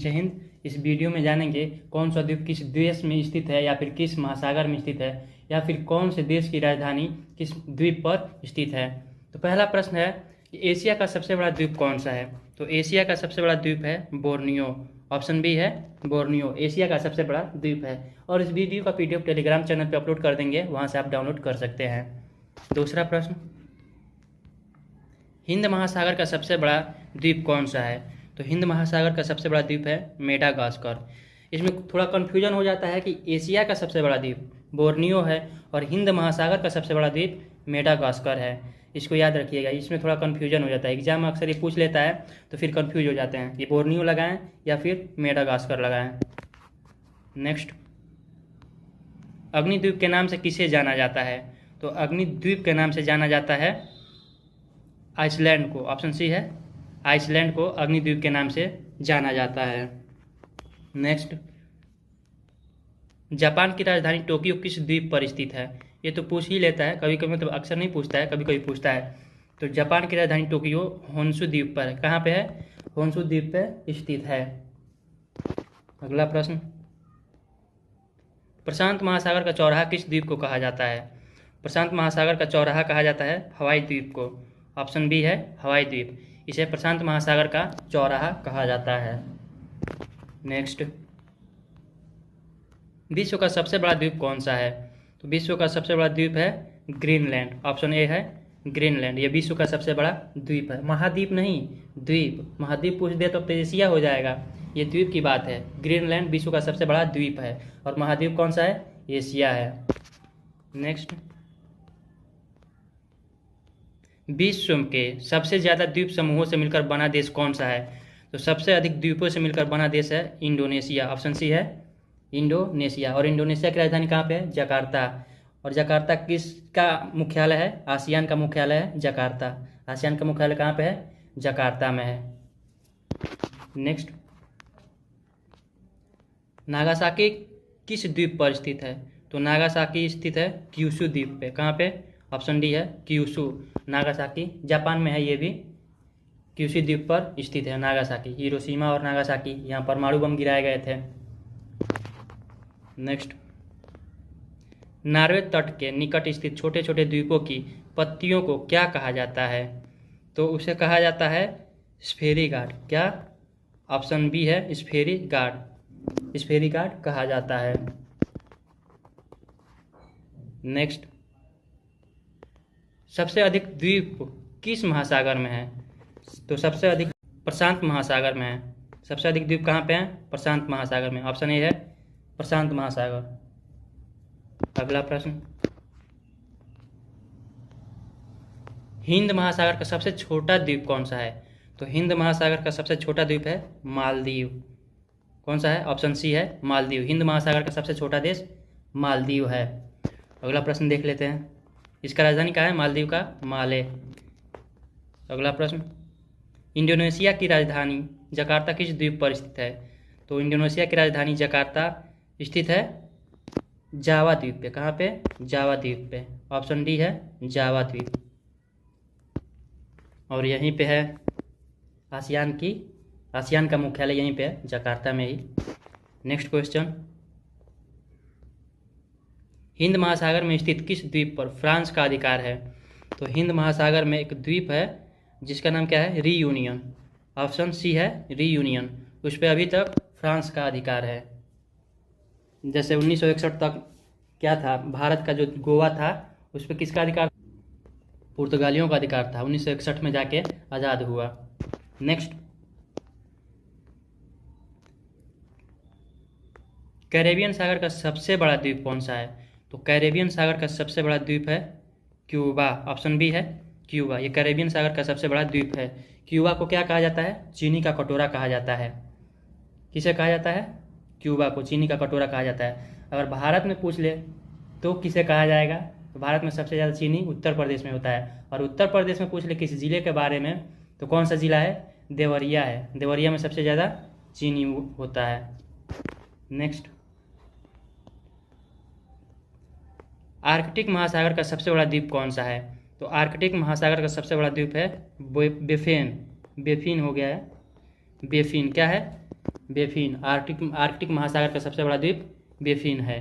जय हिंद। इस वीडियो में जानेंगे कौन सा द्वीप किस देश में स्थित है या फिर किस महासागर में स्थित है या फिर कौन से देश की राजधानी किस द्वीप पर स्थित है। तो पहला प्रश्न है कि एशिया का सबसे बड़ा द्वीप कौन सा है। तो एशिया का सबसे बड़ा द्वीप है बोर्नियो। ऑप्शन बी है बोर्नियो एशिया का सबसे बड़ा द्वीप है। और इस वीडियो का पीडीएफ टेलीग्राम चैनल पर अपलोड कर देंगे, वहाँ से आप डाउनलोड कर सकते हैं। दूसरा प्रश्न, हिंद महासागर का सबसे बड़ा द्वीप कौन सा है। तो हिंद महासागर का सबसे बड़ा द्वीप है मेडागास्कर। इसमें थोड़ा कन्फ्यूजन हो जाता है कि एशिया का सबसे बड़ा द्वीप बोर्नियो है और हिंद महासागर का सबसे बड़ा द्वीप मेडागास्कर है। इसको याद रखिएगा, इसमें थोड़ा कन्फ्यूजन हो जाता है। एग्जाम में अक्सर ये पूछ लेता है तो फिर कन्फ्यूज हो जाते हैं, ये बोर्नियो लगाएं या फिर मेडागास्कर लगाएं। नेक्स्ट, अग्निद्वीप के नाम से किसे जाना जाता है। तो अग्निद्वीप के नाम से जाना जाता है आइसलैंड को। ऑप्शन सी है आइसलैंड को अग्निद्वीप के नाम से जाना जाता है। नेक्स्ट, जापान की राजधानी टोक्यो किस द्वीप पर स्थित है। ये तो पूछ ही लेता है, कभी कभी मतलब अक्सर नहीं पूछता है, कभी कभी पूछता है। तो जापान की राजधानी टोक्यो होन्शु द्वीप पर है। कहाँ पे है, होन्शु द्वीप पे स्थित है। अगला प्रश्न, प्रशांत महासागर का चौराहा किस द्वीप को कहा जाता है। प्रशांत महासागर का चौराहा कहा जाता है हवाई द्वीप को। ऑप्शन बी है हवाई द्वीप, इसे प्रशांत महासागर का चौराहा कहा जाता है। नेक्स्ट, विश्व का सबसे बड़ा द्वीप कौन सा है। तो विश्व का सबसे बड़ा द्वीप है ग्रीनलैंड। ऑप्शन ए है ग्रीनलैंड, ये विश्व का सबसे बड़ा द्वीप है। महाद्वीप नहीं, द्वीप। महाद्वीप पूछ दे तो एशिया हो जाएगा, ये द्वीप की बात है। ग्रीनलैंड विश्व का सबसे बड़ा द्वीप है और महाद्वीप कौन सा है, एशिया है। नेक्स्ट, विश्व के सबसे ज़्यादा द्वीप समूहों से मिलकर बना देश कौन सा है। तो सबसे अधिक द्वीपों से मिलकर बना देश है इंडोनेशिया। ऑप्शन सी है इंडोनेशिया। और इंडोनेशिया की राजधानी कहाँ पे है, जकार्ता। और जकार्ता किसका मुख्यालय है, आसियान का मुख्यालय है जकार्ता। आसियान का मुख्यालय कहाँ पे है, जकार्ता में है। नेक्स्ट, नागासाकी किस द्वीप पर स्थित है। तो नागासाकी स्थित है क्यूशू द्वीप पे। कहाँ पे, ऑप्शन डी है क्यूशू। नागासाकी जापान में है, ये भी क्यूशू द्वीप पर स्थित है नागासाकी। हिरोशिमा और नागासाकी, यहाँ परमाणु बम गिराए गए थे। नेक्स्ट, नॉर्वे तट के निकट स्थित छोटे छोटे द्वीपों की पत्तियों को क्या कहा जाता है। तो उसे कहा जाता है स्फेरी गार्ड। क्या, ऑप्शन बी है स्फेरी गार्ड, स्फेरी गार्ड कहा जाता है। नेक्स्ट, सबसे अधिक द्वीप किस महासागर में है। तो सबसे अधिक प्रशांत महासागर में है। सबसे अधिक द्वीप कहाँ पे हैं, प्रशांत महासागर में। ऑप्शन ए है प्रशांत महासागर। अगला प्रश्न, हिंद महासागर का सबसे छोटा द्वीप कौन सा है। तो हिंद महासागर का सबसे छोटा द्वीप है मालदीव। कौन सा है, ऑप्शन सी है मालदीव। हिंद महासागर का सबसे छोटा देश मालदीव है। अगला प्रश्न देख लेते हैं, इसका राजधानी कहाँ है, मालदीव का माले। अगला प्रश्न, इंडोनेशिया की राजधानी जकार्ता किस द्वीप पर स्थित है। तो इंडोनेशिया की राजधानी जकार्ता स्थित है जावा द्वीप पे। कहाँ पे, जावा द्वीप पे। ऑप्शन डी है जावा द्वीप। और यहीं पे है आसियान का मुख्यालय यहीं पे है, जकार्ता में ही। नेक्स्ट क्वेश्चन, हिंद महासागर में स्थित किस द्वीप पर फ्रांस का अधिकार है। तो हिंद महासागर में एक द्वीप है जिसका नाम क्या है, रीयूनियन। ऑप्शन सी है रीयूनियन, उस पर अभी तक फ्रांस का अधिकार है। जैसे 1961 तक क्या था, भारत का जो गोवा था उस पर किसका अधिकार, पुर्तगालियों का अधिकार था। 1961 में जाके आज़ाद हुआ। नेक्स्ट, कैरेबियन सागर का सबसे बड़ा द्वीप कौन सा है। तो कैरेबियन सागर का सबसे बड़ा द्वीप है क्यूबा। ऑप्शन बी है क्यूबा, ये कैरेबियन सागर का सबसे बड़ा द्वीप है। क्यूबा को क्या कहा जाता है, चीनी का कटोरा कहा जाता है। किसे कहा जाता है, क्यूबा को चीनी का कटोरा कहा जाता है। अगर भारत में पूछ ले तो किसे कहा जाएगा, तो भारत में सबसे ज़्यादा चीनी उत्तर प्रदेश में होता है। और उत्तर प्रदेश में पूछ ले किसी ज़िले के बारे में तो कौन सा ज़िला है, देवरिया है। देवरिया में सबसे ज़्यादा चीनी होता है। नेक्स्ट, आर्कटिक महासागर का सबसे बड़ा द्वीप कौन सा है। तो आर्कटिक महासागर का सबसे बड़ा द्वीप है बेफिन। बेफिन हो गया है, बेफिन क्या है, बेफिन। आर्कटिक महासागर का सबसे बड़ा द्वीप बेफिन है।